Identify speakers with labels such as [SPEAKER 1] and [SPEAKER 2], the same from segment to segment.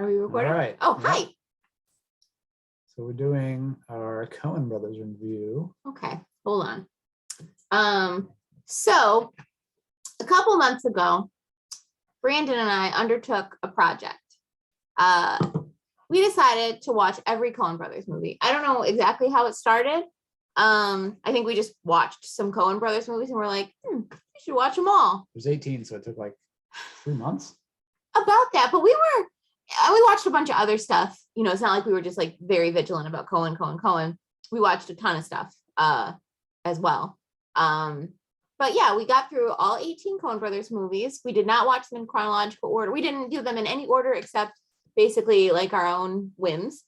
[SPEAKER 1] Are we recording?
[SPEAKER 2] All right.
[SPEAKER 1] Oh, hi.
[SPEAKER 2] So we're doing our Coen Brothers review.
[SPEAKER 1] Okay, hold on. So a couple months ago, Brandon and I undertook a project. We decided to watch every Coen Brothers movie. I don't know exactly how it started. I think we just watched some Coen Brothers movies and we're like, we should watch them all.
[SPEAKER 2] It was 18, so it took like 3 months.
[SPEAKER 1] About that, but we watched a bunch of other stuff. You know, it's not like we were just like very vigilant about Coen. We watched a ton of stuff as well. But yeah, we got through all 18 Coen Brothers movies. We did not watch them in chronological order. We didn't do them in any order except basically like our own whims.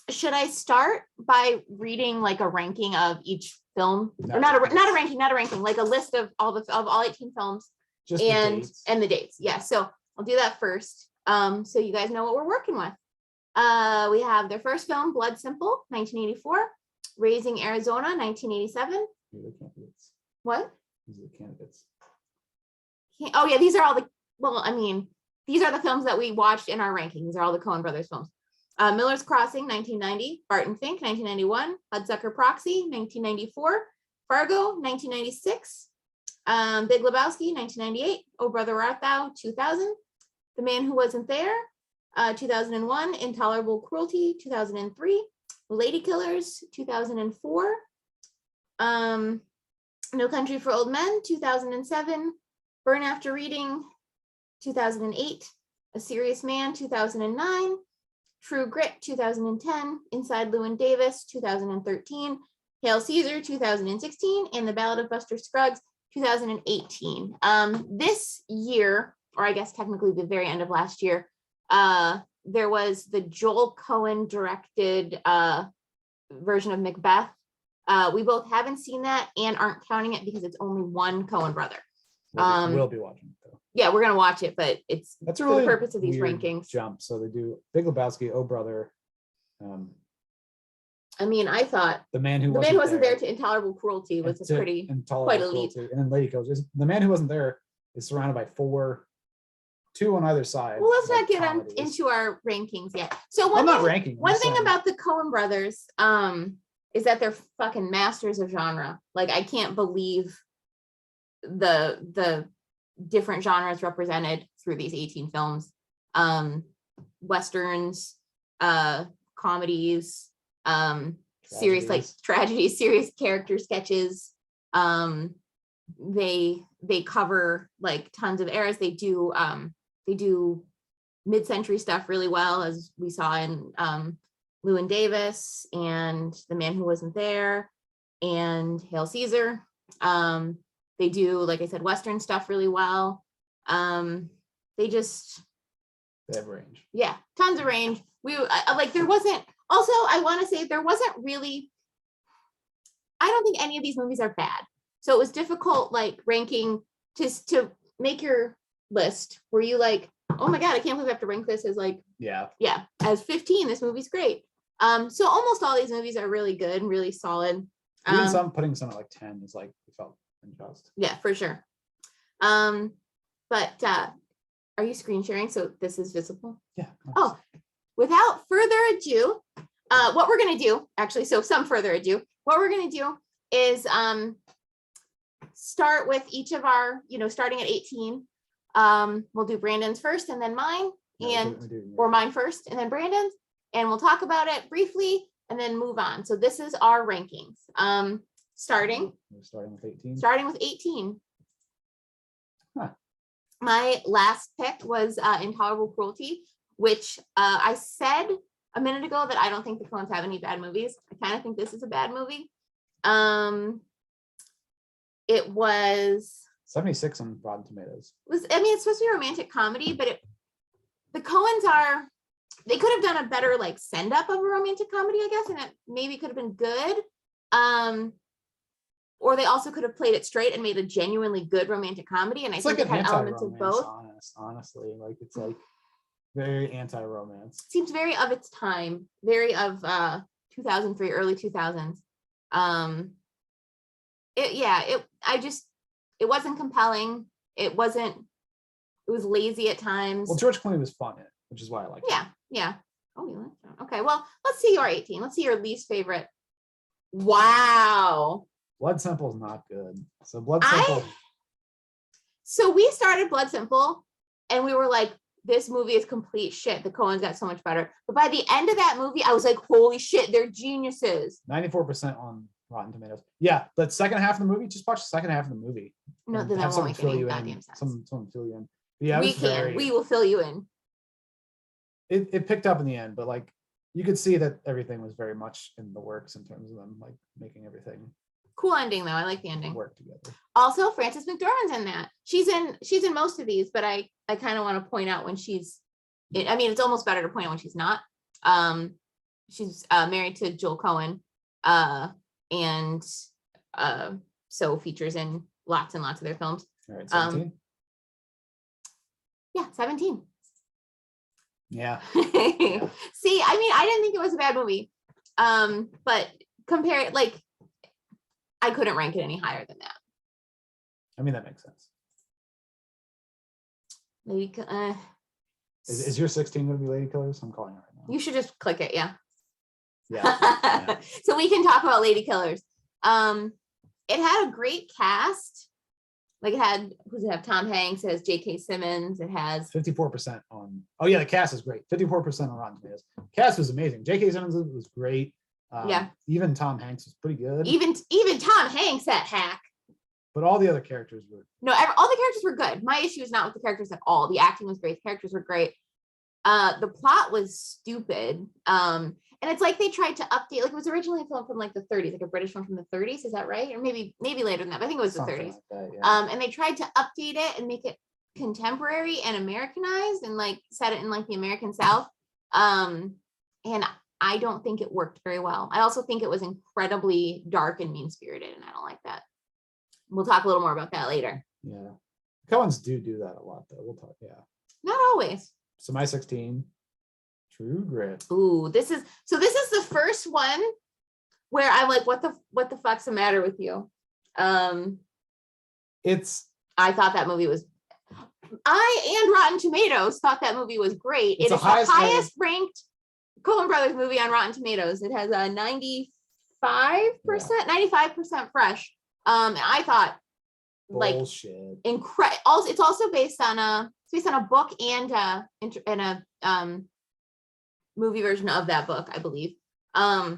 [SPEAKER 1] Should I start by reading like a ranking of each film? Or not a ranking, like a list of all 18 films.
[SPEAKER 2] Just
[SPEAKER 1] and the dates. Yeah, so I'll do that first. So you guys know what we're working with. We have their first film, Blood Simple, 1984. Raising Arizona, 1987.
[SPEAKER 2] These are the candidates.
[SPEAKER 1] What?
[SPEAKER 2] These are the candidates.
[SPEAKER 1] Oh yeah, these are all the, well, I mean, these are the films that we watched in our ranking. These are all the Coen Brothers films. Miller's Crossing, 1990. Barton Fink, 1991. Hudsucker Proxy, 1994. Fargo, 1996. Big Lebowski, 1998. Oh Brother Art Thou, 2000. The Man Who Wasn't There, 2001. Intolerable Cruelty, 2003. Lady Killers, 2004. No Country for Old Men, 2007. Burn After Reading, 2008. A Serious Man, 2009. True Grit, 2010. Inside Llewyn Davis, 2013. Hail Caesar, 2016. And The Ballad of Buster Scruggs, 2018. This year, or I guess technically the very end of last year, there was the Joel Coen directed version of Macbeth. We both haven't seen that and aren't counting it because it's only one Coen brother.
[SPEAKER 2] We'll be watching it though.
[SPEAKER 1] Yeah, we're gonna watch it, but that's for the purpose of these rankings.
[SPEAKER 2] Jump. So they do Big Lebowski, Oh Brother.
[SPEAKER 1] I mean, I thought
[SPEAKER 2] The Man Who
[SPEAKER 1] Wasn't There to Intolerable Cruelty was a pretty quite a lead.
[SPEAKER 2] And then Lady Killers. The Man Who Wasn't There is surrounded by two on either side.
[SPEAKER 1] Well, let's not get into our rankings yet. So one thing about the Coen Brothers is that they're fucking masters of genre. Like, I can't believe the different genres represented through these 18 films. Westerns, comedies, serious like tragedies, serious character sketches. They cover like tons of eras. They do mid-century stuff really well, as we saw in Llewyn Davis and The Man Who Wasn't There and Hail Caesar. They do, like I said, Western stuff really well. They
[SPEAKER 2] have range.
[SPEAKER 1] Yeah, tons of range. There wasn't, also I want to say there wasn't really, I don't think any of these movies are bad. So it was difficult like ranking to make your list. Were you like, oh my God, I can't believe I have to rank this as like, yeah, as 15, this movie's great. So almost all these movies are really good and really solid.
[SPEAKER 2] Even putting some at like 10 is like, it felt unjust.
[SPEAKER 1] Yeah, for sure. But are you screen sharing so this is visible?
[SPEAKER 2] Yeah.
[SPEAKER 1] Oh, without further ado, what we're going to do, actually, so some further ado, what we're going to do is start with each of our, starting at 18. We'll do Brandon's first and then mine, or mine first and then Brandon's, and we'll talk about it briefly and then move on. So this is our rankings. Starting with 18.
[SPEAKER 2] Huh.
[SPEAKER 1] My last pick was Intolerable Cruelty, which I said a minute ago that I don't think the Coens have any bad movies. I kind of think this is a bad movie. It was
[SPEAKER 2] 76 on Rotten Tomatoes.
[SPEAKER 1] It's supposed to be a romantic comedy, but the Coens they could have done a better like send up of a romantic comedy, I guess, and it maybe could have been good. Or they also could have played it straight and made a genuinely good romantic comedy. And I think it had elements of both.
[SPEAKER 2] Honestly, like it's like very anti-romance.
[SPEAKER 1] Seems very of its time, very of 2003, early 2000s. It wasn't compelling. It wasn't It was lazy at times.
[SPEAKER 2] Well, George Clooney was fun in it, which is why I like it.
[SPEAKER 1] Yeah. Oh, you like that? Okay, well, let's see your 18. Let's see your least favorite. Wow.
[SPEAKER 2] Blood Simple is not good. So Blood Simple.
[SPEAKER 1] So we started Blood Simple and we were like, this movie is complete shit. The Coens got so much better. But by the end of that movie, I was like, holy shit, they're geniuses.
[SPEAKER 2] 94% on Rotten Tomatoes. Yeah, but second half of the movie, just watch the second half of the movie.
[SPEAKER 1] No, then that won't make any goddamn sense.
[SPEAKER 2] Someone fill you in. But yeah,
[SPEAKER 1] we will fill you in.
[SPEAKER 2] It picked up in the end, but like you could see that everything was very much in the works in terms of them like making everything
[SPEAKER 1] cool ending though. I like the ending.
[SPEAKER 2] Work together.
[SPEAKER 1] Also, Frances McDormand's in that. She's in most of these, but I kind of want to point out when she's I mean, it's almost better to point out when she's not. She's married to Joel Coen, and so features in lots and lots of their films.
[SPEAKER 2] All right, 17.
[SPEAKER 1] Yeah, 17.
[SPEAKER 2] Yeah.
[SPEAKER 1] See, I mean, I didn't think it was a bad movie. But compare it, like, I couldn't rank it any higher than that.
[SPEAKER 2] I mean, that makes sense.
[SPEAKER 1] Maybe
[SPEAKER 2] is your 16 going to be Lady Killers? I'm calling it right now.
[SPEAKER 1] You should just click it, yeah.
[SPEAKER 2] Yeah.
[SPEAKER 1] So we can talk about Lady Killers. It had a great cast. Like it had, who's it have? Tom Hanks, it has J.K. Simmons, it has
[SPEAKER 2] 54% on. Oh yeah, the cast is great. 54% on Rotten Tomatoes. Cast was amazing. J.K. Simmons was great.
[SPEAKER 1] Yeah.
[SPEAKER 2] Even Tom Hanks was pretty good.
[SPEAKER 1] Even Tom Hanks, that hack.
[SPEAKER 2] But all the other characters were.
[SPEAKER 1] No, all the characters were good. My issue is not with the characters at all. The acting was great. The characters were great. The plot was stupid. And it's like they tried to update, like it was originally a film from like the 30s, like a British film from the 30s. Is that right? Or maybe later than that, but I think it was
[SPEAKER 2] Something
[SPEAKER 1] the 30s.
[SPEAKER 2] like that, yeah.
[SPEAKER 1] And they tried to update it and make it contemporary and Americanized and like set it in like the American South. And I don't think it worked very well. I also think it was incredibly dark and mean-spirited, and I don't like that. We'll talk a little more about that later.
[SPEAKER 2] Yeah. Coens do that a lot though. We'll talk, yeah.
[SPEAKER 1] Not always.
[SPEAKER 2] So my 16, True Grit.
[SPEAKER 1] Ooh, this is the first one where I'm like, what the fuck's the matter with you? I thought that movie was, and Rotten Tomatoes thought that movie was great. It is the highest ranked Coen Brothers movie on Rotten Tomatoes. It has a 95%, 95% fresh. And I thought
[SPEAKER 2] bullshit.
[SPEAKER 1] Like incredible. Also, it's also based on a book and a movie version of that book, I believe. I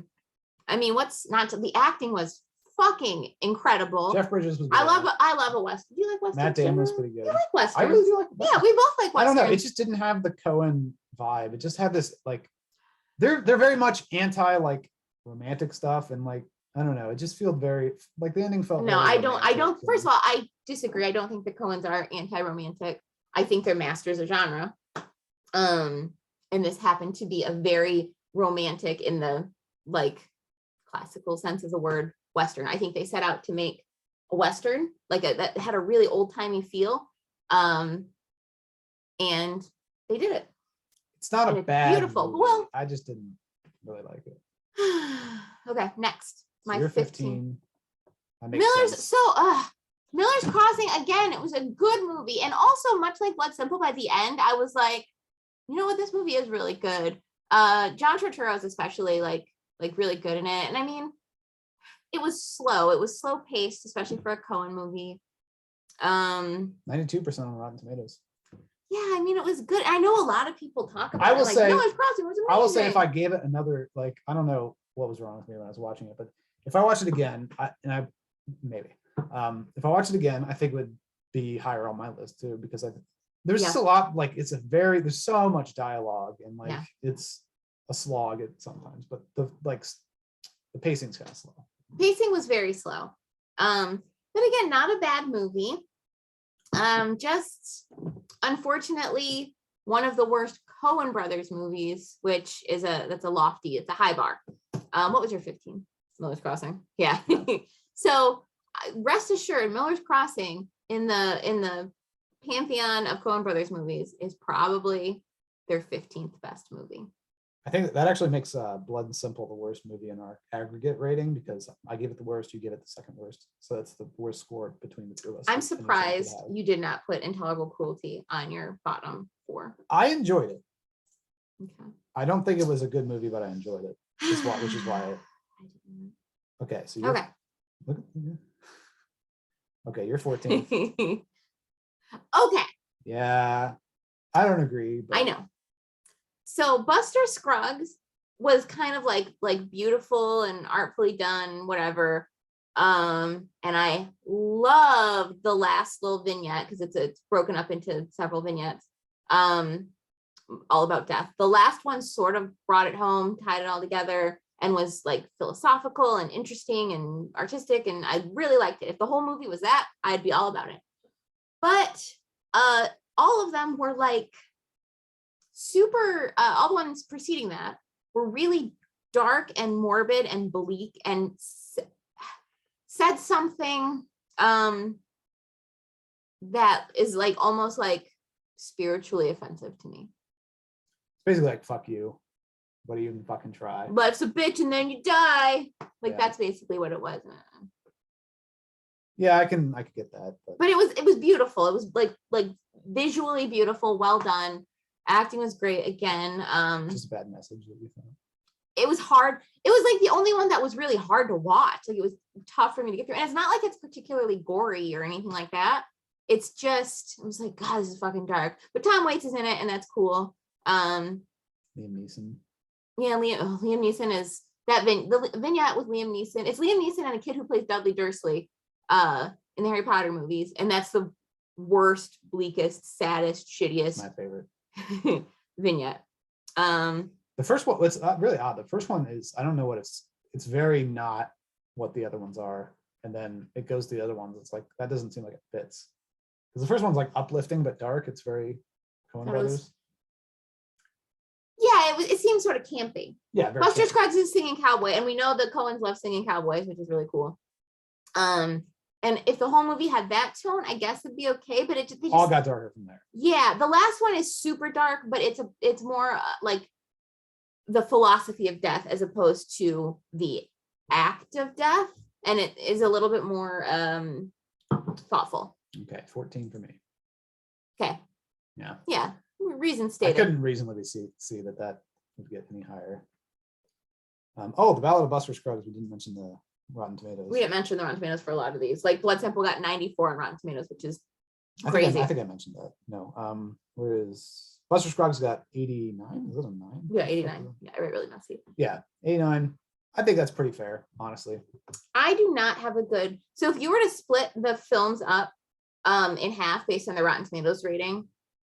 [SPEAKER 1] mean, the acting was fucking incredible.
[SPEAKER 2] Jeff Bridges was good.
[SPEAKER 1] I love a Western. Do you like Western?
[SPEAKER 2] Matt Damon was pretty good.
[SPEAKER 1] You like Western?
[SPEAKER 2] I really do like Western.
[SPEAKER 1] Yeah, we both like Western.
[SPEAKER 2] I don't know. It just didn't have the Coen vibe. It just had this like they're very much anti like romantic stuff, and like I don't know. It just felt very like the ending felt.
[SPEAKER 1] No, I don't. First of all, I disagree. I don't think the Coens are anti-romantic. I think they're masters of genre. And this happened to be a very romantic in the like classical sense of the word Western. I think they set out to make a Western like that had a really old-timey feel. And they did it.
[SPEAKER 2] It's not a bad
[SPEAKER 1] beautiful
[SPEAKER 2] movie.
[SPEAKER 1] Well,
[SPEAKER 2] I just didn't really like it.
[SPEAKER 1] Okay, next. My
[SPEAKER 2] You're
[SPEAKER 1] 15.
[SPEAKER 2] Miller's
[SPEAKER 1] Miller's Crossing, again, it was a good movie. And also much like Blood Simple, by the end, I was like, you know what, this movie is really good. John Turturro is especially like really good in it. And I mean, it was slow. It was slow paced, especially for a Coen movie.
[SPEAKER 2] 92% on Rotten Tomatoes.
[SPEAKER 1] Yeah, I mean, it was good. I know a lot of people talk about
[SPEAKER 2] I will
[SPEAKER 1] it.
[SPEAKER 2] say,
[SPEAKER 1] Miller's Crossing was amazing.
[SPEAKER 2] I will say if I gave it another, like, I don't know what was wrong with me when I was watching it, but if I watched it again, if I watched it again, I think it would be higher on my list too, because there's just a lot, like there's so much dialogue and like it's a slog at sometimes, but the pacing's kind of slow.
[SPEAKER 1] Pacing was very slow. But again, not a bad movie. Just unfortunately one of the worst Coen Brothers movies, which is it's a high bar. What was your 15? Miller's Crossing. Yeah. So rest assured, Miller's Crossing in the pantheon of Coen Brothers movies is probably their 15th best movie.
[SPEAKER 2] I think that actually makes Blood and Simple the worst movie in our aggregate rating, because I give it the worst, you give it the second worst. So that's the worst score between the two of us.
[SPEAKER 1] I'm surprised you did not put Intolerable Cruelty on your bottom 4.
[SPEAKER 2] I enjoyed it.
[SPEAKER 1] Okay.
[SPEAKER 2] I don't think it was a good movie, but I enjoyed it. Which is why. Okay, so you're,
[SPEAKER 1] Okay.
[SPEAKER 2] Look, okay, you're 14.
[SPEAKER 1] Okay.
[SPEAKER 2] Yeah, I don't agree. But
[SPEAKER 1] I know. So Buster Scruggs was kind of like beautiful and artfully done, whatever. And I love the last little vignette because it's broken up into several vignettes. All about death. The last one sort of brought it home, tied it all together, and was like philosophical and interesting and artistic, and I really liked it. If the whole movie was that, I'd be all about it. But all of them were like super, all the ones preceding that were really dark and morbid and bleak and said something that is like almost like spiritually offensive to me.
[SPEAKER 2] Basically like, fuck you. What do you even fucking try?
[SPEAKER 1] Life's a bitch and then you die. Like that's basically what it was.
[SPEAKER 2] Yeah, I could get that.
[SPEAKER 1] But it was beautiful. It was like visually beautiful, well done. Acting was great again.
[SPEAKER 2] Just a bad message that you thought.
[SPEAKER 1] It was hard. It was like the only one that was really hard to watch. Like it was tough for me to get through. And it's not like it's particularly gory or anything like that. It's just, I was like, God, this is fucking dark. But Tom Waits is in it, and that's cool.
[SPEAKER 2] Liam Neeson.
[SPEAKER 1] Yeah, Liam Neeson is that the vignette with Liam Neeson. It's Liam Neeson and a kid who plays Dudley Dursley in the Harry Potter movies, and that's the worst, bleakest, saddest, shittiest.
[SPEAKER 2] My favorite
[SPEAKER 1] vignette.
[SPEAKER 2] The first one, it's really odd. The first one is, I don't know what it's very not what the other ones are, and then it goes to the other ones. It's like that doesn't seem like it fits, because the first one's like uplifting but dark. It's very Coen Brothers.
[SPEAKER 1] Yeah, it seems sort of campy.
[SPEAKER 2] Yeah,
[SPEAKER 1] Buster Scruggs is singing cowboy, and we know the Coens love singing cowboys, which is really cool. And if the whole movie had that tone, I guess it'd be okay. But it just
[SPEAKER 2] all got darker from there.
[SPEAKER 1] Yeah, the last one is super dark, but it's more like the philosophy of death as opposed to the act of death, and it is a little bit more thoughtful.
[SPEAKER 2] Okay, 14 for me.
[SPEAKER 1] Okay.
[SPEAKER 2] Yeah.
[SPEAKER 1] Reason stated.
[SPEAKER 2] I couldn't reasonably see that would get any higher. The Ballad of Buster Scruggs. We didn't mention the Rotten Tomatoes.
[SPEAKER 1] We didn't mention the Rotten Tomatoes for a lot of these. Like Blood Simple got 94 on Rotten Tomatoes, which is crazy.
[SPEAKER 2] I think I mentioned that. No. Whereas Buster Scruggs got 89. Is it a 9?
[SPEAKER 1] Yeah, 89. Yeah, really messy.
[SPEAKER 2] Yeah, 89. I think that's pretty fair, honestly.
[SPEAKER 1] I do not have a good. So if you were to split the films up in half based on the Rotten Tomatoes rating,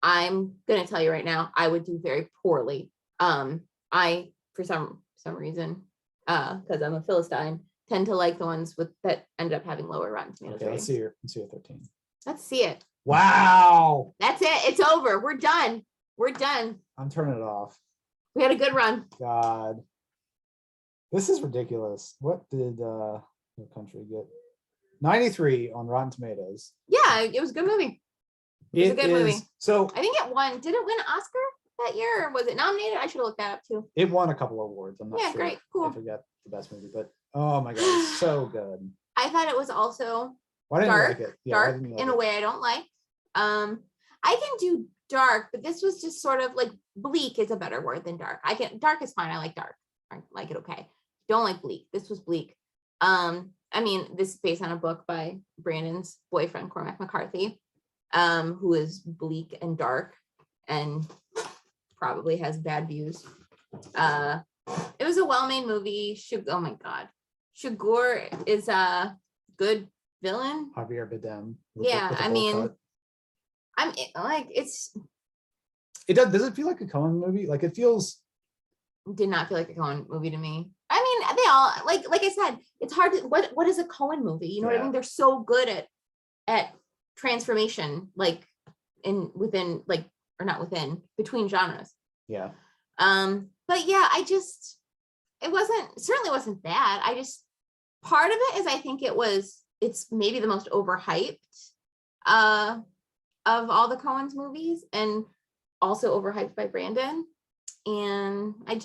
[SPEAKER 1] I'm gonna tell you right now, I would do very poorly. I, for some reason, because I'm a Philistine, tend to like the ones that ended up having lower Rotten Tomatoes.
[SPEAKER 2] Okay, let's see your 13.
[SPEAKER 1] Let's see it.
[SPEAKER 2] Wow.
[SPEAKER 1] That's it. It's over. We're done.
[SPEAKER 2] I'm turning it off.
[SPEAKER 1] We had a good run.
[SPEAKER 2] God. This is ridiculous. What did the country get? 93 on Rotten Tomatoes.
[SPEAKER 1] Yeah, it was a good movie. It was a good movie.
[SPEAKER 2] So
[SPEAKER 1] I think it won. Did it win an Oscar that year, or was it nominated? I should have looked that up too.
[SPEAKER 2] It won a couple of awards. I'm not sure.
[SPEAKER 1] Great, cool.
[SPEAKER 2] I forget the best movie, but oh my God, it's so good.
[SPEAKER 1] I thought it was also
[SPEAKER 2] Why didn't
[SPEAKER 1] dark.
[SPEAKER 2] You like it? Yeah,
[SPEAKER 1] dark in a way I don't like. I can do dark, but this was just sort of like bleak is a better word than dark. Dark is fine. I like dark. I like it okay. Don't like bleak. This was bleak. I mean, this is based on a book by Brandon's boyfriend, Cormac McCarthy, who is bleak and dark and probably has bad views. It was a well-made movie. Oh my God. Chigurh is a good villain.
[SPEAKER 2] Javier Bardem.
[SPEAKER 1] I'm like,
[SPEAKER 2] it does it feel like a Coen movie? Like it feels.
[SPEAKER 1] Did not feel like a Coen movie to me. I mean, they all like I said, it's hard to what is a Coen movie? You know what I mean? They're so good at transformation, like between genres.
[SPEAKER 2] Yeah.
[SPEAKER 1] But yeah, it certainly wasn't bad. Part of it is I think it's maybe the most overhyped of all the Coen's movies, and also overhyped by Brandon. And it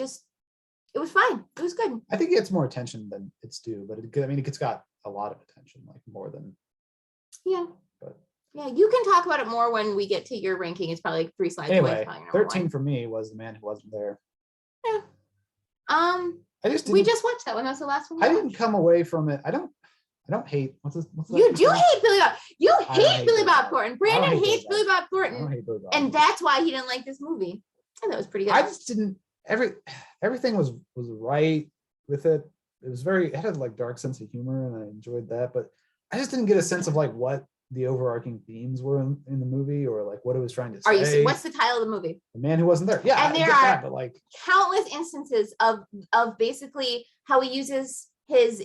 [SPEAKER 1] was fine. It was good.
[SPEAKER 2] I think it gets more attention than it's due, but it's got a lot of attention, like more than.
[SPEAKER 1] Yeah.
[SPEAKER 2] But
[SPEAKER 1] yeah, you can talk about it more when we get to your ranking. It's probably like 3 slides away.
[SPEAKER 2] Anyway, 13 for me was The Man Who Wasn't There.
[SPEAKER 1] Yeah.
[SPEAKER 2] We
[SPEAKER 1] just watched that one. That's the last one.
[SPEAKER 2] I didn't come away from it. I don't hate. What's
[SPEAKER 1] you do hate Billy Bob. You hate Billy Bob
[SPEAKER 2] Bob
[SPEAKER 1] Thornton. Brandon hates Billy Bob
[SPEAKER 2] I
[SPEAKER 1] Thornton,
[SPEAKER 2] don't hate Billy Bob.
[SPEAKER 1] and that's why he didn't like this movie. I thought it was pretty good.
[SPEAKER 2] I just didn't. Everything was right with it. It had like dark sense of humor, and I enjoyed that. But I just didn't get a sense of like what the overarching themes were in the movie, or like what it was trying to say.
[SPEAKER 1] What's the title of the movie?
[SPEAKER 2] The Man Who Wasn't There. Yeah,
[SPEAKER 1] and there
[SPEAKER 2] I get
[SPEAKER 1] are
[SPEAKER 2] that, but like
[SPEAKER 1] countless instances of basically how he uses his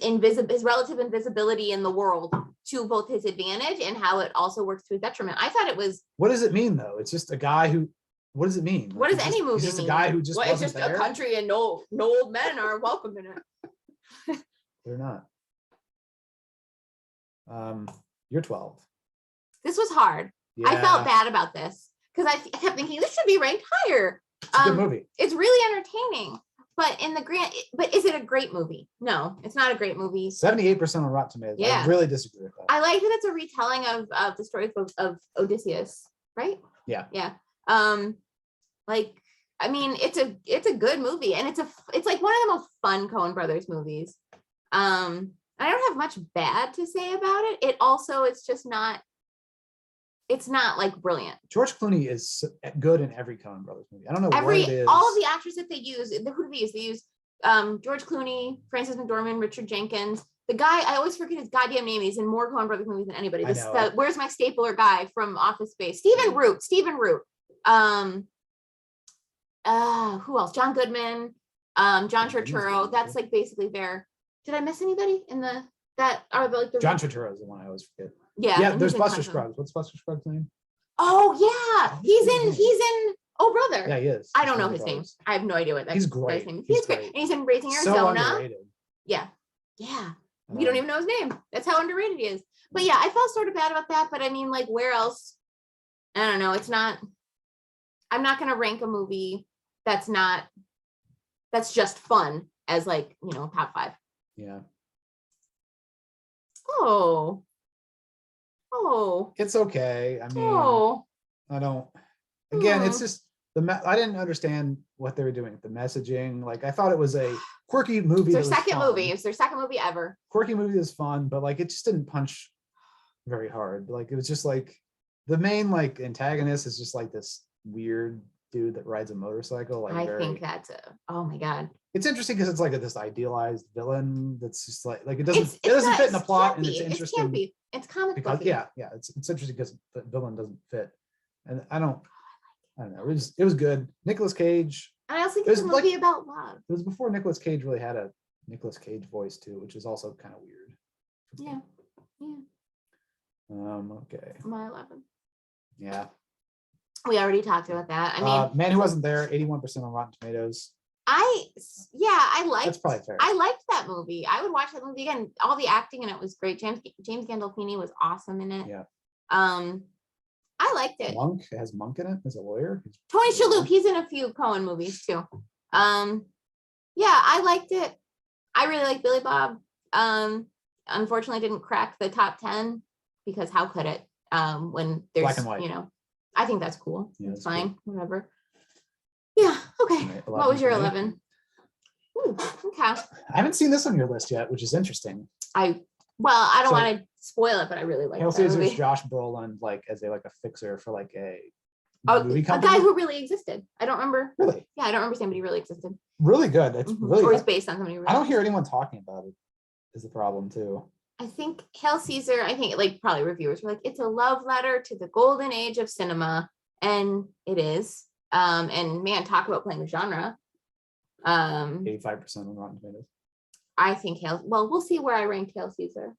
[SPEAKER 1] relative invisibility in the world to both his advantage and how it also works to his detriment. I thought it was.
[SPEAKER 2] What does it mean though? It's just a guy who. What does it mean?
[SPEAKER 1] What does any movie mean?
[SPEAKER 2] He's just a guy who just wasn't
[SPEAKER 1] it's just
[SPEAKER 2] there?
[SPEAKER 1] a country and no old men are welcome in it.
[SPEAKER 2] They're not. You're 12.
[SPEAKER 1] This was hard.
[SPEAKER 2] Yeah.
[SPEAKER 1] I felt bad about this because I kept thinking this should be ranked higher.
[SPEAKER 2] It's a good movie.
[SPEAKER 1] It's really entertaining, but but is it a great movie? No, it's not a great movie.
[SPEAKER 2] 78% on Rotten Tomatoes.
[SPEAKER 1] Yeah.
[SPEAKER 2] I really disagree with that.
[SPEAKER 1] I like that it's a retelling of the story of Odysseus, right?
[SPEAKER 2] Yeah.
[SPEAKER 1] Yeah. I mean, it's a good movie, and it's like one of the most fun Coen Brothers movies. I don't have much bad to say about it. It's not like brilliant.
[SPEAKER 2] George Clooney is good in every Coen Brothers movie. I don't know what it is.
[SPEAKER 1] All of the actors that they use, who do they use? They use George Clooney, Frances McDormand, Richard Jenkins. The guy, I always forget his goddamn name. He's in more Coen Brothers movies than anybody. Where's My Stapler guy from Office Space? Stephen Root. Who else? John Goodman, John Turturro. That's like basically their. Did I miss anybody in the
[SPEAKER 2] John Turturro is the one I always forget.
[SPEAKER 1] Yeah,
[SPEAKER 2] there's Buster Scruggs. What's Buster Scruggs' name?
[SPEAKER 1] Oh yeah, he's in Oh Brother.
[SPEAKER 2] Yeah, he is.
[SPEAKER 1] I don't know his name. I have no idea what that
[SPEAKER 2] He's great.
[SPEAKER 1] guy's name is. He's great. And he's in Raising Arizona.
[SPEAKER 2] So underrated.
[SPEAKER 1] Yeah. We don't even know his name. That's how underrated he is. But yeah, I felt sort of bad about that. But I mean, like, where else? I don't know. I'm not gonna rank a movie that's just fun as like, top 5.
[SPEAKER 2] Yeah.
[SPEAKER 1] Oh.
[SPEAKER 2] It's okay. I mean, I don't. Again, it's just I didn't understand what they were doing. The messaging, like I thought it was a quirky movie.
[SPEAKER 1] It's their second movie. It's their second movie ever.
[SPEAKER 2] Quirky movie is fun, but like it just didn't punch very hard. Like it was just like the main like antagonist is just like this weird dude that rides a motorcycle. Like
[SPEAKER 1] I think that's oh my god.
[SPEAKER 2] It's interesting because it's like this idealized villain that's just like it doesn't fit in the plot, and it's interesting.
[SPEAKER 1] It's comic
[SPEAKER 2] because
[SPEAKER 1] book.
[SPEAKER 2] yeah, it's interesting because the villain doesn't fit, and I don't know. It was good. Nicolas Cage.
[SPEAKER 1] And I also think it's a movie about love.
[SPEAKER 2] It was before Nicolas Cage really had a Nicolas Cage voice too, which is also kind of weird.
[SPEAKER 1] Yeah.
[SPEAKER 2] Okay.
[SPEAKER 1] My 11.
[SPEAKER 2] Yeah.
[SPEAKER 1] We already talked about that. I mean,
[SPEAKER 2] Man Who Wasn't There, 81% on Rotten Tomatoes.
[SPEAKER 1] I liked. That's
[SPEAKER 2] probably fair.
[SPEAKER 1] I liked that movie. I would watch that movie again. All the acting in it was great. James Gandolfini was awesome in it.
[SPEAKER 2] Yeah.
[SPEAKER 1] I liked it.
[SPEAKER 2] Has Monk in it as a lawyer.
[SPEAKER 1] Tony Shalhoub. He's in a few Coen movies too. Yeah, I liked it. I really like Billy Bob. Unfortunately, didn't crack the top 10 because how could it? When there's
[SPEAKER 2] black and white.
[SPEAKER 1] I think that's cool.
[SPEAKER 2] Yeah,
[SPEAKER 1] it's fine.
[SPEAKER 2] Cool.
[SPEAKER 1] Whatever. Yeah. Okay.
[SPEAKER 2] Right,
[SPEAKER 1] what was your 11? Ooh, okay.
[SPEAKER 2] I haven't seen this on your list yet, which is interesting.
[SPEAKER 1] I don't want to spoil it, but I really like
[SPEAKER 2] Hail Caesar's Josh Brolin, like as a fixer for like a movie
[SPEAKER 1] company. A guy who really existed. I don't remember.
[SPEAKER 2] Really?
[SPEAKER 1] Yeah, I don't remember somebody really existed.
[SPEAKER 2] Really good. It's really.
[SPEAKER 1] Or it's based on somebody. Really
[SPEAKER 2] I don't hear anyone talking about it. Is the problem too?
[SPEAKER 1] I think Hail Caesar. I think like probably reviewers were like, it's a love letter to the golden age of cinema, and it is. And man, talk about playing the genre.
[SPEAKER 2] 85% on Rotten Tomatoes.
[SPEAKER 1] I think we'll see where I rank Hail Caesar.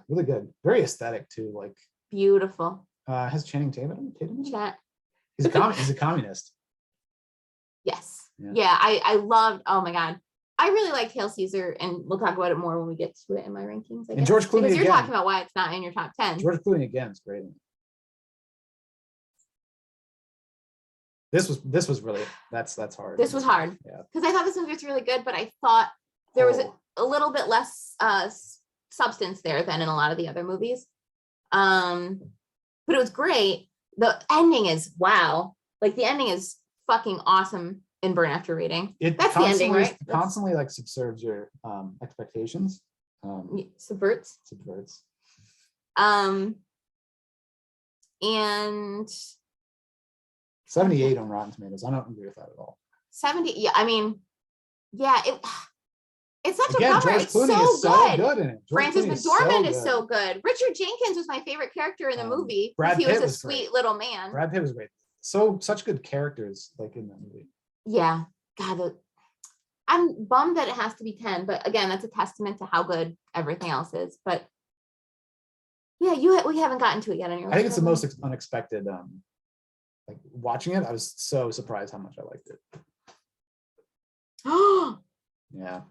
[SPEAKER 2] Really good. Very aesthetic too. Like
[SPEAKER 1] beautiful.
[SPEAKER 2] Has Channing Tatum?
[SPEAKER 1] Chat.
[SPEAKER 2] He's a communist.
[SPEAKER 1] Yes. Yeah. I loved. Oh my god. I really like Hail Caesar, and we'll talk about it more when we get to it in my rankings.
[SPEAKER 2] And George Clooney
[SPEAKER 1] because you're talking about why it's not in your top 10.
[SPEAKER 2] George Clooney again is great. This was really that's hard.
[SPEAKER 1] This was hard.
[SPEAKER 2] Yeah.
[SPEAKER 1] Because I thought this movie was really good, but I thought there was a little bit less substance there than in a lot of the other movies. But it was great. The ending is wow. Like the ending is fucking awesome in Burn After Reading. That's the ending, right?
[SPEAKER 2] Constantly like subserves your expectations.
[SPEAKER 1] Subverts. And
[SPEAKER 2] 78 on Rotten Tomatoes. I don't agree with that at all.
[SPEAKER 1] 70. Yeah, I mean, yeah, it's such
[SPEAKER 2] Again,
[SPEAKER 1] a bummer.
[SPEAKER 2] George
[SPEAKER 1] It's
[SPEAKER 2] Clooney is so good in it.
[SPEAKER 1] Frances McDormand is so good. Richard Jenkins was my favorite character in the movie.
[SPEAKER 2] Brad
[SPEAKER 1] Pitt
[SPEAKER 2] was
[SPEAKER 1] a sweet
[SPEAKER 2] great.
[SPEAKER 1] little man.
[SPEAKER 2] Brad Pitt was great. Such good characters like in that movie.
[SPEAKER 1] Yeah, God, I'm bummed that it has to be 10, but again, that's a testament to how good everything else is. But yeah, we haven't gotten to it yet. On your
[SPEAKER 2] I think it's the most unexpected. Like watching it, I was so surprised how much I liked it.
[SPEAKER 1] Oh,
[SPEAKER 2] yeah.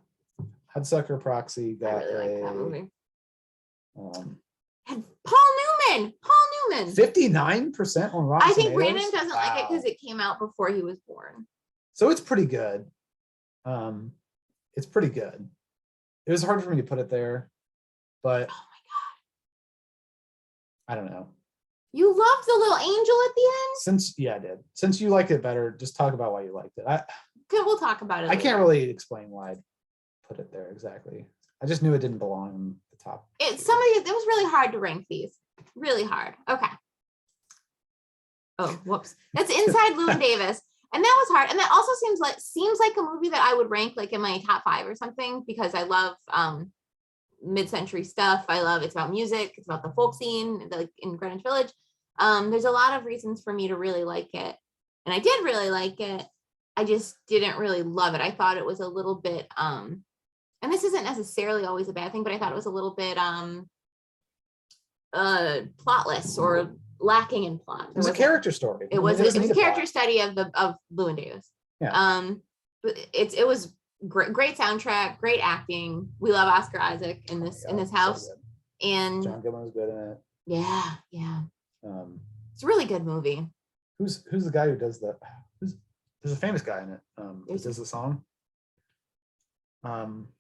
[SPEAKER 2] Hudsucker Proxy got
[SPEAKER 1] I really like that movie.
[SPEAKER 2] And
[SPEAKER 1] Paul Newman.
[SPEAKER 2] 59% on Rotten
[SPEAKER 1] I think
[SPEAKER 2] Tomatoes?
[SPEAKER 1] Brandon doesn't like it because it came out before he was born.
[SPEAKER 2] So it's pretty good. It's pretty good. It was hard for me to put it there, but
[SPEAKER 1] oh my
[SPEAKER 2] God, I don't know.
[SPEAKER 1] You loved the little angel at the end?
[SPEAKER 2] I did. Since you liked it better, just talk about why you liked it.
[SPEAKER 1] We'll talk about it.
[SPEAKER 2] I can't really explain why I put it there exactly. I just knew it didn't belong in the top.
[SPEAKER 1] It was really hard to rank these. Really hard. Okay. Oh, whoops. That's Inside Llewyn Davis. And that was hard. And that also seems like a movie that I would rank like in my top 5 or something, because I love mid-century stuff. It's about music. It's about the folk scene, like in Greenwich Village. There's a lot of reasons for me to really like it. And I did really like it. I just didn't really love it. I thought it was a little bit, and this isn't necessarily always a bad thing, but I thought it was a little bit plotless or lacking in plot.
[SPEAKER 2] It was a character story.
[SPEAKER 1] It was a character study of Llewyn Davis.
[SPEAKER 2] Yeah.
[SPEAKER 1] It was great soundtrack, great acting. We love Oscar Isaac in this house.
[SPEAKER 2] So
[SPEAKER 1] and
[SPEAKER 2] John Goodman was good in it.
[SPEAKER 1] Yeah. It's a really good movie.
[SPEAKER 2] Who's the guy who does that? There's a famous guy in it. Who does the song?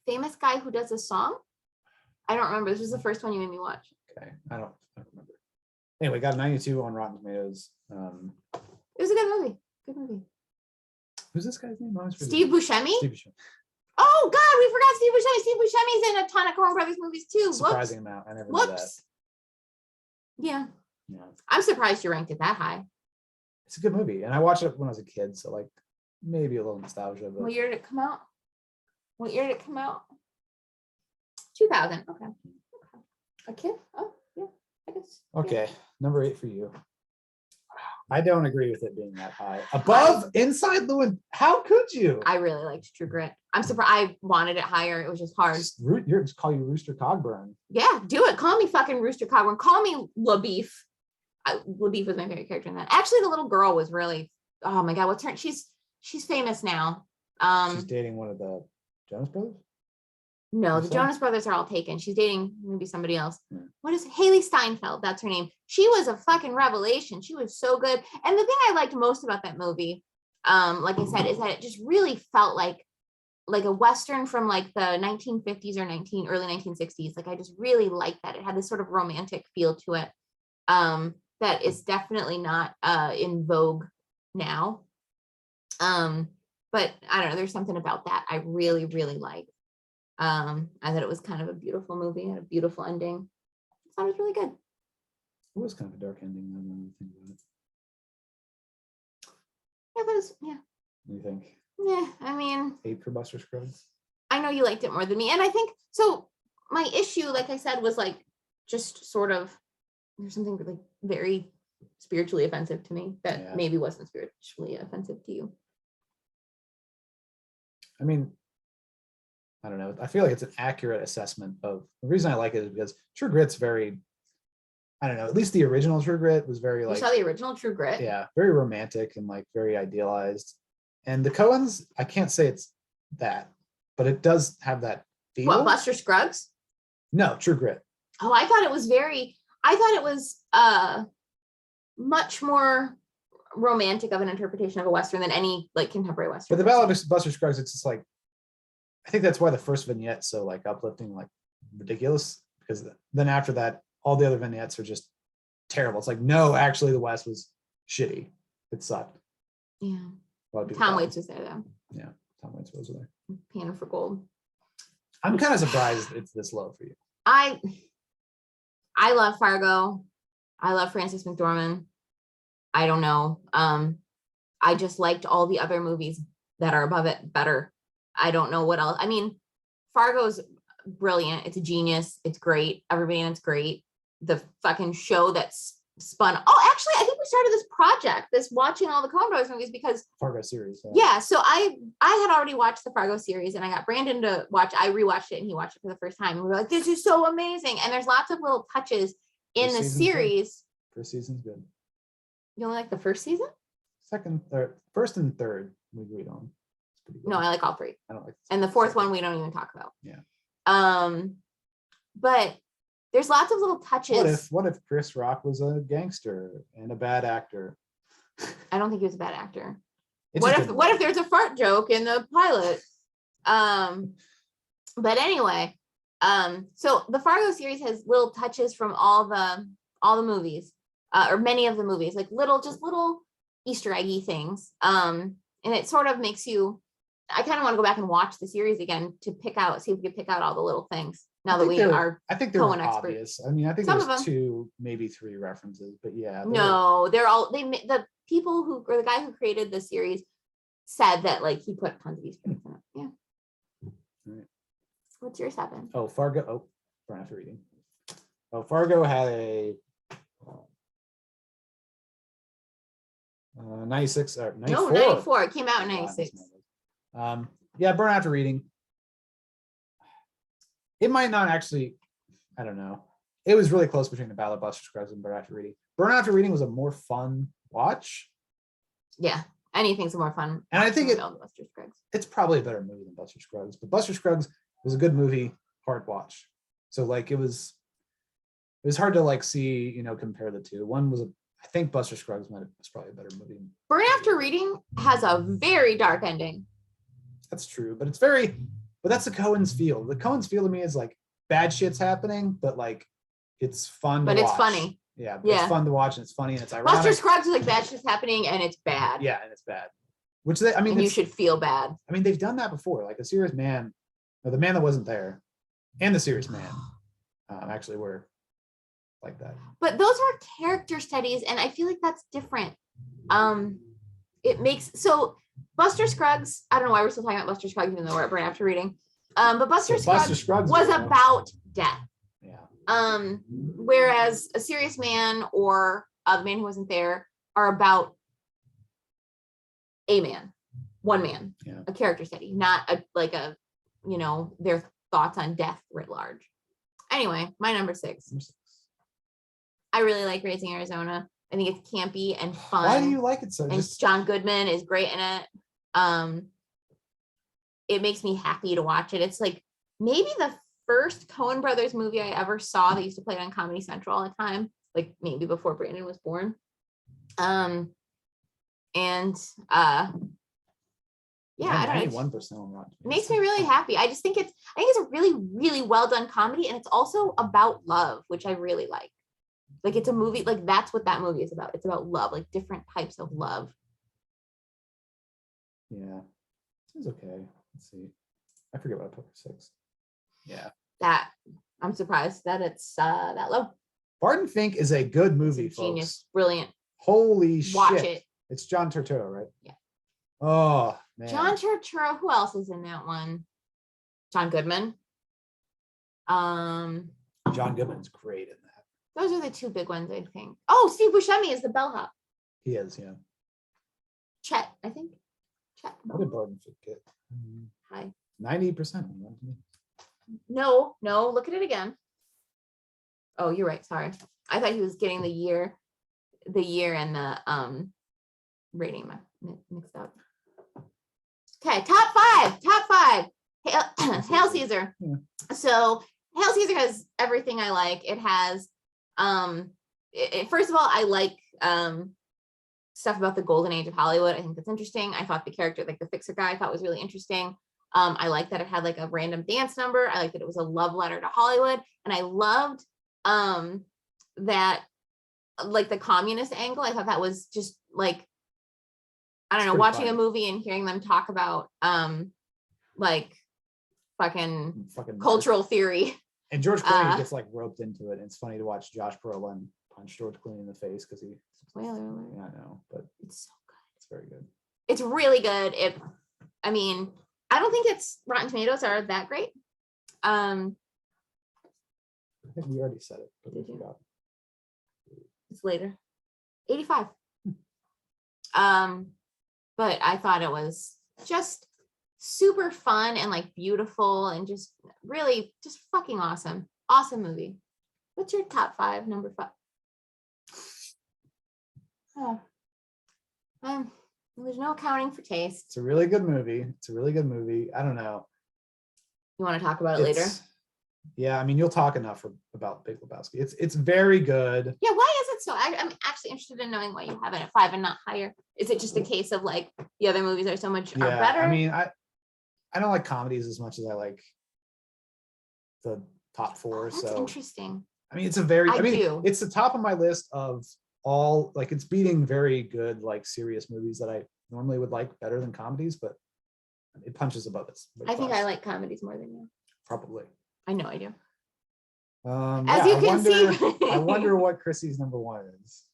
[SPEAKER 1] Famous guy who does a song? I don't remember. This was the first one you made me watch.
[SPEAKER 2] Okay, I don't remember. Anyway, got 92 on Rotten Tomatoes.
[SPEAKER 1] It was a good movie. Good movie.
[SPEAKER 2] Who's this guy's name?
[SPEAKER 1] Steve Buscemi?
[SPEAKER 2] Steve Buscemi.
[SPEAKER 1] Oh God, we forgot Steve Buscemi. Steve Buscemi's in a ton of Coen Brothers movies too.
[SPEAKER 2] Surprising amount. I never knew that.
[SPEAKER 1] Yeah. I'm surprised you ranked it that high.
[SPEAKER 2] It's a good movie, and I watched it when I was a kid, so like maybe a little nostalgia. But
[SPEAKER 1] what year did it come out? 2000. Okay. A kid? Oh yeah, I guess.
[SPEAKER 2] Okay, number 8 for you. I don't agree with it being that high. Above Inside Llewyn. How could you?
[SPEAKER 1] I really liked True Grit. I'm surprised. I wanted it higher. It was just hard.
[SPEAKER 2] Just call you Rooster Cogburn.
[SPEAKER 1] Yeah, do it. Call me fucking Rooster Cogburn. Call me LaBeef. LaBeef was my favorite character in that. Actually, the little girl was really. Oh my God, what's her? She's famous now.
[SPEAKER 2] She's dating one of the Jonas Brothers.
[SPEAKER 1] No, the Jonas Brothers are all taken. She's dating maybe somebody else.
[SPEAKER 2] Yeah.
[SPEAKER 1] What is Haley Steinfeld? That's her name. She was a fucking revelation. She was so good. And the thing I liked most about that movie, like I said, is that it just really felt like a Western from like the 1950s or early 1960s. Like I just really liked that. It had this sort of romantic feel to it. That is definitely not in vogue now. But I don't know, there's something about that I really, really like. I thought it was kind of a beautiful movie, had a beautiful ending. I thought it was really good.
[SPEAKER 2] It was kind of a dark ending when you think about it.
[SPEAKER 1] Yeah, that was, yeah.
[SPEAKER 2] What do you think?
[SPEAKER 1] Yeah, I mean,
[SPEAKER 2] 8 for Buster Scruggs.
[SPEAKER 1] I know you liked it more than me. And I think, so my issue, like I said, was like, just sort of, there's something really very spiritually offensive to me that maybe wasn't spiritually offensive to you.
[SPEAKER 2] I mean, I don't know. I feel like it's an accurate assessment of the reason I like it is because True Grit's very, I don't know, at least the original True Grit was very like.
[SPEAKER 1] You saw the original True Grit?
[SPEAKER 2] Yeah, very romantic and like very idealized. And the Coens, I can't say it's that, but it does have that feel.
[SPEAKER 1] What, Buster Scruggs?
[SPEAKER 2] No, True Grit.
[SPEAKER 1] Oh, I thought it was much more romantic of an interpretation of a Western than any like contemporary Western.
[SPEAKER 2] But the Ballad of Buster Scruggs, it's just like, I think that's why the first vignette's so like uplifting, like ridiculous, because then after that, all the other vignettes are just terrible. It's like, no, actually the West was shitty. It sucked.
[SPEAKER 1] Yeah.
[SPEAKER 2] Tom
[SPEAKER 1] Waits was there though.
[SPEAKER 2] Yeah, Tom Waits was there.
[SPEAKER 1] Panning for Gold.
[SPEAKER 2] I'm kind of surprised it's this low for you.
[SPEAKER 1] I love Fargo. I love Frances McDormand. I don't know. I just liked all the other movies that are above it better. I don't know what else. I mean, Fargo's brilliant. It's a genius. It's great. Everybody in it's great. The fucking show that's spun. Oh, actually, I think we started this project, this watching all the Coen Brothers movies because
[SPEAKER 2] Fargo series.
[SPEAKER 1] Yeah. So I had already watched the Fargo series and I got Brandon to watch. I rewatched it and he watched it for the first time. And we were like, this is so amazing. And there's lots of little touches in the series.
[SPEAKER 2] First season's good.
[SPEAKER 1] You only like the first season?
[SPEAKER 2] Second, third, first and third we agreed on. It's pretty good.
[SPEAKER 1] No, I like all three.
[SPEAKER 2] I don't like.
[SPEAKER 1] And the fourth one we don't even talk about.
[SPEAKER 2] Yeah.
[SPEAKER 1] But there's lots of little touches.
[SPEAKER 2] What if Chris Rock was a gangster and a bad actor?
[SPEAKER 1] I don't think he was a bad actor. What if there's a fart joke in the pilot? But anyway, so the Fargo series has little touches from all the movies, or many of the movies, like little Easter eggy things. And it sort of makes you, I kind of want to go back and watch the series again to see if we can pick out all the little things. Now that we are,
[SPEAKER 2] I think they're obvious. I mean, I think there's 2, maybe 3 references, but yeah.
[SPEAKER 1] No, the people who, or the guy who created the series said that like he put tons of Easter eggs in it. Yeah.
[SPEAKER 2] Right.
[SPEAKER 1] What's your 7?
[SPEAKER 2] Oh, Fargo. Oh, burn after reading. Oh, Fargo had a 96 or 94.
[SPEAKER 1] No, 94. It came out in 96.
[SPEAKER 2] Yeah, burn after reading. It might not actually, I don't know. It was really close between the Ballad of Buster Scruggs and Burn After Reading. Burn After Reading was a more fun watch.
[SPEAKER 1] Yeah, anything's more fun.
[SPEAKER 2] And I think
[SPEAKER 1] Buster Scruggs.
[SPEAKER 2] It's probably a better movie than Buster Scruggs, but Buster Scruggs was a good movie, hard watch. So like it was hard to like see, compare the two. One was I think Buster Scruggs was probably a better movie.
[SPEAKER 1] Burn After Reading has a very dark ending.
[SPEAKER 2] That's true, but that's the Coen's feel. The Coen's feel to me is like bad shit's happening, but like it's fun to watch. But it's funny. Yeah, it's fun to watch and it's funny and it's ironic.
[SPEAKER 1] Buster Scruggs is like bad shit's happening and it's bad.
[SPEAKER 2] Yeah, and it's bad.
[SPEAKER 1] You should feel bad.
[SPEAKER 2] I mean, they've done that before. Like The Serious Man, or The Man That Wasn't There, and The Serious Man actually were like that.
[SPEAKER 1] But those are character studies, and I feel like that's different. It makes Buster Scruggs, I don't know why we're still talking about Buster Scruggs even though we're at Burn After Reading. But Buster Scruggs was about death.
[SPEAKER 2] Yeah.
[SPEAKER 1] Whereas A Serious Man or The Man Who Wasn't There are about a man, one man, a character study, not their thoughts on death writ large. Anyway, my number 6. I really like Raising Arizona. I think it's campy and fun.
[SPEAKER 2] Why do you like it so?
[SPEAKER 1] And John Goodman is great in it. It makes me happy to watch it. It's like maybe the first Coen Brothers movie I ever saw. They used to play it on Comedy Central all the time, like maybe before Brandon was born. Yeah, I don't know. 91% on Rotten. It makes me really happy. I think it's a really, really well done comedy, and it's also about love, which I really like. Like it's a movie, like that's what that movie is about. It's about love, like different types of love.
[SPEAKER 2] Yeah, it's okay. Let's see. I forget what I put for 6. Yeah.
[SPEAKER 1] That I'm surprised that it's that low.
[SPEAKER 2] Barton Fink is a good movie,
[SPEAKER 1] it's a genius,
[SPEAKER 2] folks.
[SPEAKER 1] Brilliant.
[SPEAKER 2] Holy shit.
[SPEAKER 1] Watch it.
[SPEAKER 2] It's John Turturro, right?
[SPEAKER 1] Yeah.
[SPEAKER 2] Oh man.
[SPEAKER 1] John Turturro. Who else is in that one? John Goodman.
[SPEAKER 2] John Goodman's great in that.
[SPEAKER 1] Those are the 2 big ones, I think. Oh, Steve Buscemi is the bellhop.
[SPEAKER 2] He is, yeah.
[SPEAKER 1] Chet, I think. Chet.
[SPEAKER 2] What did Barton Fink get?
[SPEAKER 1] Hi.
[SPEAKER 2] 90%.
[SPEAKER 1] No, look at it again. Oh, you're right. Sorry. I thought he was getting the year and the rating mixed up. Okay, top five. Hail Caesar. Yeah. So Hail Caesar has everything I like. It has first of all, I like stuff about the golden age of Hollywood. I think that's interesting. I thought the character, like the fixer guy, I thought was really interesting. I like that it had like a random dance number. I like that it was a love letter to Hollywood. And I loved that like the communist angle. I thought that was just like, I don't know, watching a movie and hearing them talk about like fucking cultural theory.
[SPEAKER 2] And George Clooney gets like roped into it. And it's funny to watch Josh Brolin punch George Clooney in the face because he.
[SPEAKER 1] Spoiler alert.
[SPEAKER 2] Yeah, I know, but
[SPEAKER 1] it's so good.
[SPEAKER 2] It's very good.
[SPEAKER 1] It's really good. I mean, I don't think it's Rotten Tomatoes are that great.
[SPEAKER 2] I think we already said it. But
[SPEAKER 1] Did you? It's later. 85. But I thought it was just super fun and like beautiful and just really just fucking awesome. Awesome movie. What's your top 5, number 5? Oh. There's no accounting for taste.
[SPEAKER 2] It's a really good movie. I don't know.
[SPEAKER 1] You want to talk about it later?
[SPEAKER 2] Yeah, I mean, you'll talk enough about Big Lebowski. It's very good.
[SPEAKER 1] Yeah, why is it so? I'm actually interested in knowing why you have it at 5 and not higher. Is it just a case of like the other movies are so much are better?
[SPEAKER 2] I mean, I don't like comedies as much as I like the top 4.
[SPEAKER 1] That's interesting.
[SPEAKER 2] I mean, it's the top of my list of all, like, it's beating very good like serious movies that I normally would like better than comedies, but it punches above it.
[SPEAKER 1] I think I like comedies more than you.
[SPEAKER 2] Probably.
[SPEAKER 1] I know I do.
[SPEAKER 2] As
[SPEAKER 1] you can see.
[SPEAKER 2] I wonder what Chrissy's number 1 is.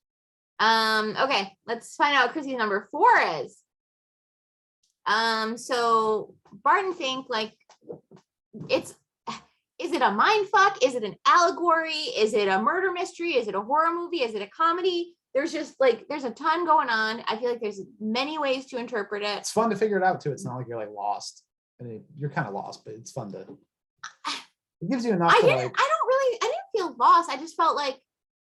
[SPEAKER 1] Okay, let's find out what Chrissy's number 4 is. So Barton Fink, like, is it a mind fuck? Is it an allegory? Is it a murder mystery? Is it a horror movie? Is it a comedy? There's just like, there's a ton going on. I feel like there's many ways to interpret it.
[SPEAKER 2] It's fun to figure it out too. It's not like you're like lost. I mean, you're kind of lost, but it's fun to. It gives you enough. I didn't
[SPEAKER 1] feel lost. I just felt like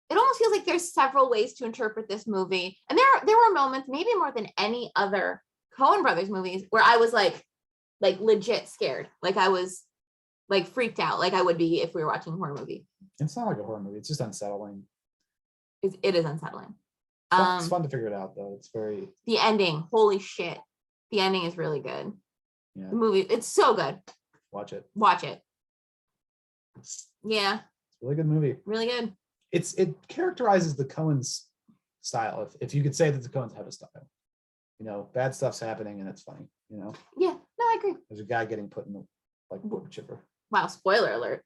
[SPEAKER 1] it almost feels like there's several ways to interpret this movie. And there were moments, maybe more than any other Coen Brothers movies, where I was like legit scared. Like I was like freaked out, like I would be if we were watching a horror movie.
[SPEAKER 2] It's not like a horror movie. It's just unsettling.
[SPEAKER 1] It is unsettling.
[SPEAKER 2] It's fun to figure it out though. It's very.
[SPEAKER 1] The ending, holy shit. The ending is really good.
[SPEAKER 2] Yeah.
[SPEAKER 1] The movie, it's so good.
[SPEAKER 2] Watch it.
[SPEAKER 1] Yeah.
[SPEAKER 2] It's a really good movie.
[SPEAKER 1] Really good.
[SPEAKER 2] It characterizes the Coens style. If you could say that the Coens have a style. You know, bad stuff's happening and it's funny, you know?
[SPEAKER 1] Yeah, no, I agree.
[SPEAKER 2] There's a guy getting put in the like wood chipper.
[SPEAKER 1] Wow, spoiler alert.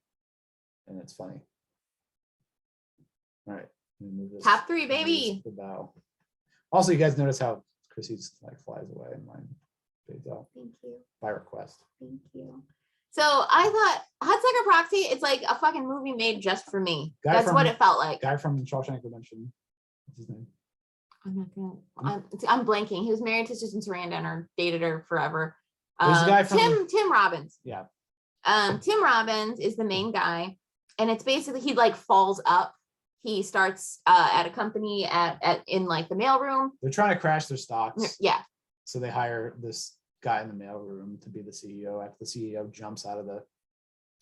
[SPEAKER 2] And it's funny. All right.
[SPEAKER 1] Top 3, baby.
[SPEAKER 2] Also, you guys notice how Chrissy's like flies away and mine fades out.
[SPEAKER 1] Thank you.
[SPEAKER 2] By request.
[SPEAKER 1] Thank you. So I thought Hudsucker Proxy, it's like a fucking movie made just for me. That's what it felt like.
[SPEAKER 2] Guy from Shawshank Redemption. What's his name?
[SPEAKER 1] I'm not gonna. I'm blanking. He was married to Susan Sarandon or dated her forever.
[SPEAKER 2] There's a guy from
[SPEAKER 1] Tim Robbins.
[SPEAKER 2] Yeah.
[SPEAKER 1] Tim Robbins is the main guy, and it's basically he like falls up. He starts at a company in like the mailroom.
[SPEAKER 2] They're trying to crash their stocks.
[SPEAKER 1] Yeah.
[SPEAKER 2] So they hire this guy in the mailroom to be the CEO. After the CEO jumps out of the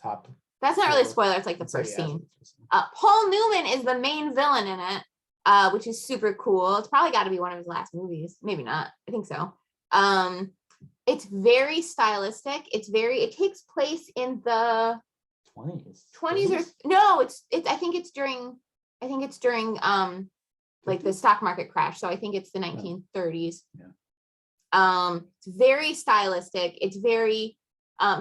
[SPEAKER 2] top.
[SPEAKER 1] That's not really a spoiler. It's like the first scene. Paul Newman is the main villain in it, which is super cool. It's probably got to be one of his last movies. Maybe not. I think so. It's very stylistic. It takes place in the
[SPEAKER 2] 20s.
[SPEAKER 1] Or no, it's I think it's during like the stock market crash. So I think it's the 1930s.
[SPEAKER 2] Yeah.
[SPEAKER 1] It's very stylistic. It's very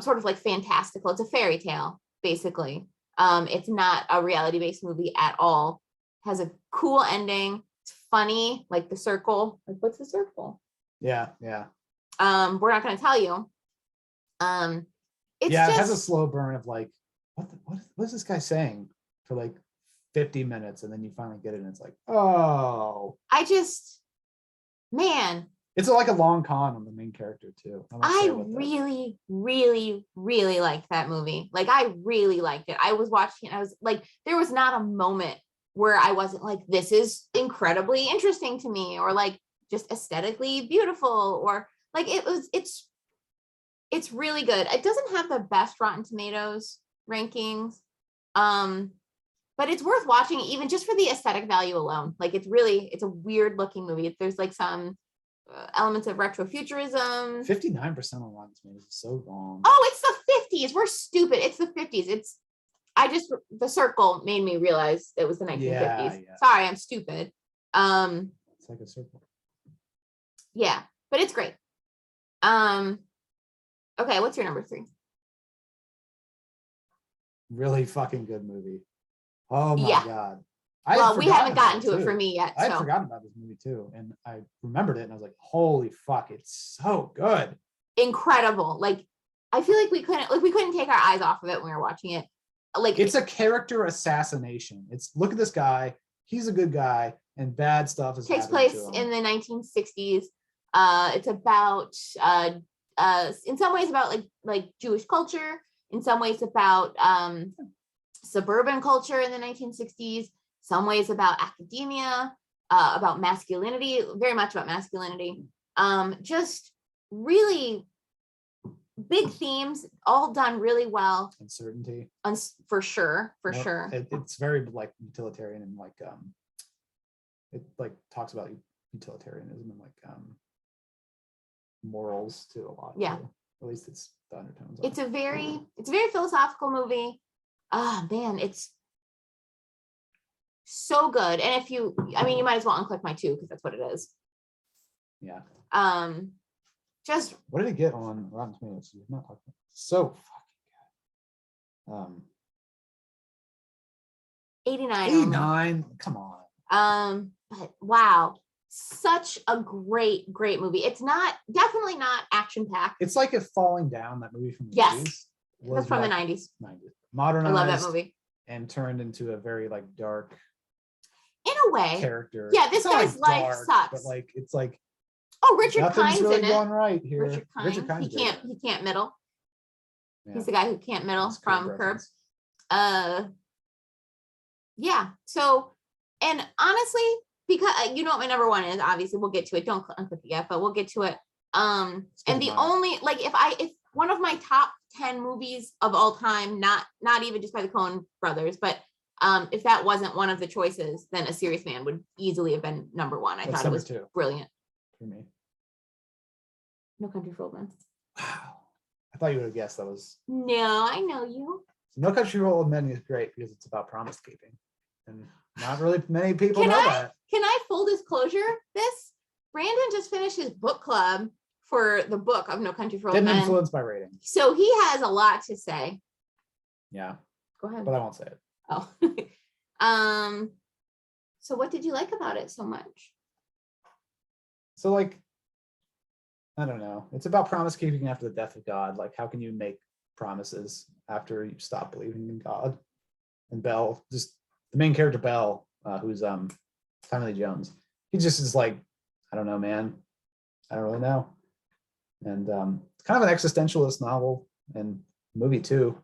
[SPEAKER 1] sort of like fantastical. It's a fairy tale, basically. It's not a reality-based movie at all. It has a cool ending. It's funny, like The Circle. Like, what's The Circle?
[SPEAKER 2] Yeah.
[SPEAKER 1] We're not going to tell you.
[SPEAKER 2] It has a slow burn of like, what is this guy saying for like 50 minutes, and then you finally get it, and it's like, oh. It's like a long con on the main character too.
[SPEAKER 1] I really, really, really liked that movie. Like, I really liked it. I was watching it. I was like, there was not a moment where I wasn't like, this is incredibly interesting to me, or like just aesthetically beautiful, or like it's really good. It doesn't have the best Rotten Tomatoes rankings, but but it's worth watching even just for the aesthetic value alone. Like it's a weird looking movie. There's like some elements of retrofuturism.
[SPEAKER 2] 59% on Rotten Tomatoes is so wrong.
[SPEAKER 1] Oh, it's the 50s. We're stupid. It's the 50s. The circle made me realize it was the 1950s.
[SPEAKER 2] Yeah.
[SPEAKER 1] Sorry, I'm stupid.
[SPEAKER 2] It's like a circle.
[SPEAKER 1] Yeah, but it's great. Okay, what's your number 3?
[SPEAKER 2] Really fucking good movie. Oh my God.
[SPEAKER 1] Well, we haven't gotten to it for me yet.
[SPEAKER 2] I had forgotten about this movie too. And I remembered it and I was like, holy fuck, it's so good.
[SPEAKER 1] Incredible. Like, I feel like we couldn't take our eyes off of it when we were watching it. Like,
[SPEAKER 2] it's a character assassination. It's look at this guy, he's a good guy, and bad stuff is
[SPEAKER 1] takes
[SPEAKER 2] happening
[SPEAKER 1] place
[SPEAKER 2] to him.
[SPEAKER 1] in the 1960s. It's about in some ways about like Jewish culture, in some ways about suburban culture in the 1960s, some ways about academia, about masculinity, very much about masculinity. Just really big themes, all done really well.
[SPEAKER 2] Uncertainty.
[SPEAKER 1] For sure.
[SPEAKER 2] It's very like utilitarian and like it like talks about utilitarianism and like morals too a lot.
[SPEAKER 1] Yeah.
[SPEAKER 2] Too. At least it's the undertones.
[SPEAKER 1] It's a very philosophical movie. Oh man, it's so good. And if you might as well unclick my 2 because that's what it is.
[SPEAKER 2] Yeah.
[SPEAKER 1] Just
[SPEAKER 2] what did it get on Rotten Tomatoes? You're not talking about. So fucking good.
[SPEAKER 1] 89.
[SPEAKER 2] 89. Come on.
[SPEAKER 1] But wow, such a great movie. It's definitely not action packed.
[SPEAKER 2] It's like if Falling Down, that movie from the 80s.
[SPEAKER 1] That's from
[SPEAKER 2] like
[SPEAKER 1] the 90s.
[SPEAKER 2] Modernized.
[SPEAKER 1] I love that movie.
[SPEAKER 2] And turned into a very like dark,
[SPEAKER 1] in a way,
[SPEAKER 2] character.
[SPEAKER 1] Yeah, this guy's life
[SPEAKER 2] dark,
[SPEAKER 1] sucks.
[SPEAKER 2] But like it's like,
[SPEAKER 1] oh, Richard
[SPEAKER 2] nothing's
[SPEAKER 1] Kine's
[SPEAKER 2] really
[SPEAKER 1] in
[SPEAKER 2] going
[SPEAKER 1] it.
[SPEAKER 2] right here.
[SPEAKER 1] Richard Kind. He can't middle.
[SPEAKER 2] Yeah.
[SPEAKER 1] He's the guy who can't middle
[SPEAKER 2] That's
[SPEAKER 1] from Curb. Yeah. So, and honestly, because you know what my number 1 is, obviously we'll get to it. Don't unclick it yet, but we'll get to it. And the only like if one of my top 10 movies of all time, not even just by the Coen Brothers, but if that wasn't one of the choices, then A Serious Man would easily have been number 1. I thought it was
[SPEAKER 2] 2
[SPEAKER 1] brilliant.
[SPEAKER 2] for me.
[SPEAKER 1] No Country for Old Men.
[SPEAKER 2] Wow. I thought you would have guessed that was.
[SPEAKER 1] No, I know you.
[SPEAKER 2] No Country for Old Men is great because it's about promise keeping, and not really many people know that.
[SPEAKER 1] Can I full disclosure this? Brandon just finished his book club for the book of No Country for Old Men.
[SPEAKER 2] Didn't influence my rating.
[SPEAKER 1] So he has a lot to say.
[SPEAKER 2] Yeah.
[SPEAKER 1] Go ahead.
[SPEAKER 2] But I won't say it.
[SPEAKER 1] Oh. So what did you like about it so much?
[SPEAKER 2] So like, I don't know. It's about promise keeping after the death of God. Like, how can you make promises after you stop believing in God? And Belle, just the main character Belle, who's Tommy Lee Jones, he just is like, I don't know, man. I don't really know. And it's kind of an existentialist novel and movie too.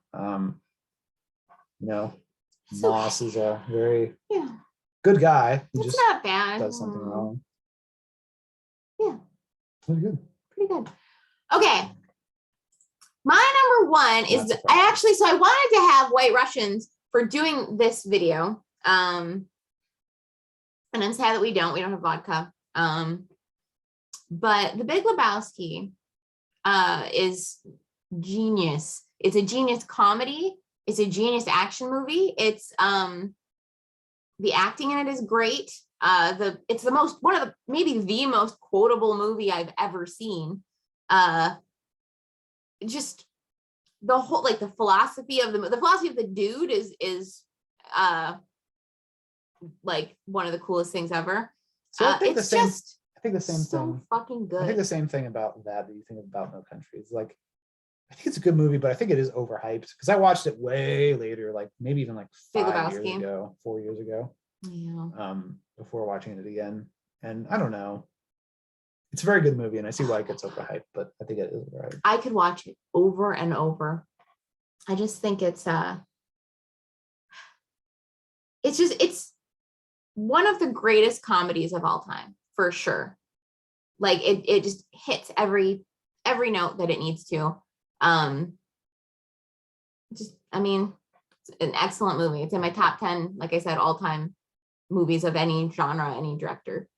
[SPEAKER 2] Moss is a very good guy. He
[SPEAKER 1] it's
[SPEAKER 2] just
[SPEAKER 1] not bad.
[SPEAKER 2] does something wrong.
[SPEAKER 1] Yeah.
[SPEAKER 2] Pretty good.
[SPEAKER 1] Pretty good. Okay. My number 1 is I wanted to have White Russians for doing this video. And I'm sad that we don't have vodka. But The Big Lebowski is genius. It's a genius comedy. It's a genius action movie. It's the acting in it is great. It's maybe the most quotable movie I've ever seen. Just the whole like the philosophy of the dude is like one of the coolest things ever.
[SPEAKER 2] So I think
[SPEAKER 1] it's
[SPEAKER 2] the same.
[SPEAKER 1] just
[SPEAKER 2] I think the same
[SPEAKER 1] so
[SPEAKER 2] thing.
[SPEAKER 1] fucking good.
[SPEAKER 2] I think the same thing about that you think about No Country. It's like, I think it's a good movie, but I think it is overhyped because I watched it way later, like maybe even like 5 years ago, 4 years ago.
[SPEAKER 1] Yeah.
[SPEAKER 2] Before watching it again. And I don't know. It's a very good movie and I see why it gets overhyped, but I think it is overhyped.
[SPEAKER 1] I could watch it over and over. I just think it's one of the greatest comedies of all time, for sure. Like it just hits every note that it needs to. It's an excellent movie. It's in my top 10, like I said, all-time movies of any genre, any director.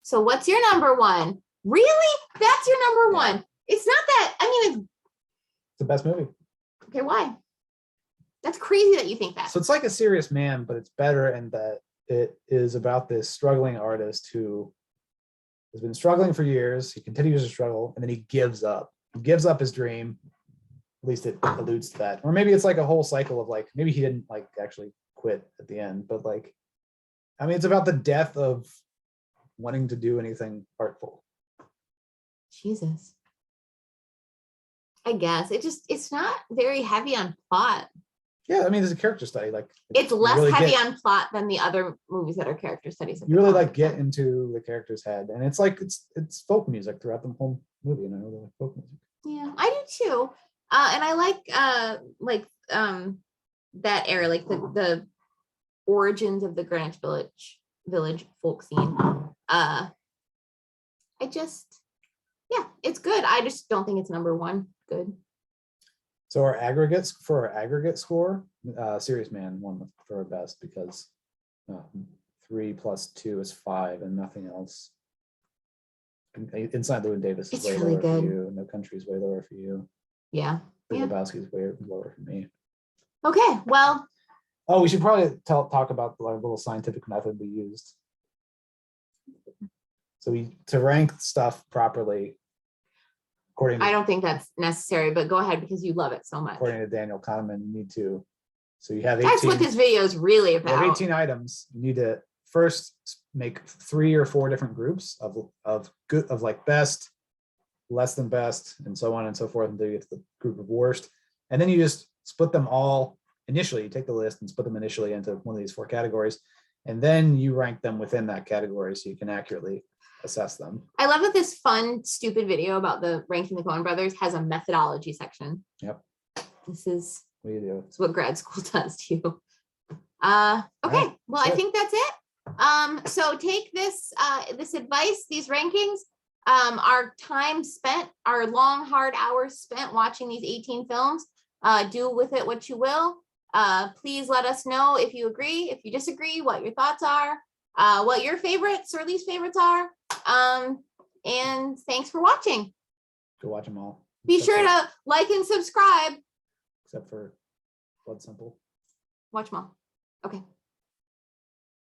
[SPEAKER 1] So what's your number one? Really? That's your number one? It's not that, I mean, it's
[SPEAKER 2] the best movie.
[SPEAKER 1] Okay, why? That's crazy that you think that.
[SPEAKER 2] So it's like A Serious Man, but it's better in that it is about this struggling artist who has been struggling for years. He continues to struggle, and then he gives up. He gives up his dream. At least it alludes to that. Or maybe it's like a whole cycle of like, maybe he didn't like actually quit at the end, but like, I mean, it's about the death of wanting to do anything artful.
[SPEAKER 1] Jesus. I guess it's not very heavy on plot.
[SPEAKER 2] Yeah, I mean, it's a character study. Like
[SPEAKER 1] it's less really heavy on plot than the other movies that are character studies.
[SPEAKER 2] You really like get into the character's head, and it's like it's folk music throughout the whole movie, and I really like folk music.
[SPEAKER 1] Yeah, I do too. And I like that era, like the origins of the Greenwich Village folk scene. It's good. I just don't think it's number one. Good.
[SPEAKER 2] So our aggregate score, Serious Man won for our best because 3 + 2 is 5 and nothing else. Inside Llewyn Davis is way really lower good. For you. No Country is way lower for you.
[SPEAKER 1] Yeah.
[SPEAKER 2] Lebowski is way lower for me.
[SPEAKER 1] Okay, well.
[SPEAKER 2] Oh, we should probably talk about the little scientific method we used. So to rank stuff properly.
[SPEAKER 1] I don't think that's necessary, but go ahead because you love it so much.
[SPEAKER 2] According to Daniel Kahneman, you need to. So you have 18.
[SPEAKER 1] That's what this video is really about.
[SPEAKER 2] You have 18 items. You need to first make 3 or 4 different groups of good, of like best, less than best, and so on and so forth until you get to the group of worst. And then you just split them all initially. You take the list and split them initially into one of these 4 categories, and then you rank them within that category so you can accurately assess them.
[SPEAKER 1] I love that this fun, stupid video about the ranking the Coen Brothers has a methodology section.
[SPEAKER 2] Yep.
[SPEAKER 1] This is
[SPEAKER 2] what
[SPEAKER 1] grad school does to you. Okay, right. Well, I think that's it. So take this this advice, these rankings, our time spent, our long, hard hours spent watching these 18 films. Do with it what you will. Please let us know if you agree, if you disagree, what your thoughts are, what your favorites or least favorites are. And thanks for watching.
[SPEAKER 2] Go watch them all.
[SPEAKER 1] Be sure to like and subscribe.
[SPEAKER 2] Except for Blood Simple.
[SPEAKER 1] Watch them all. Okay.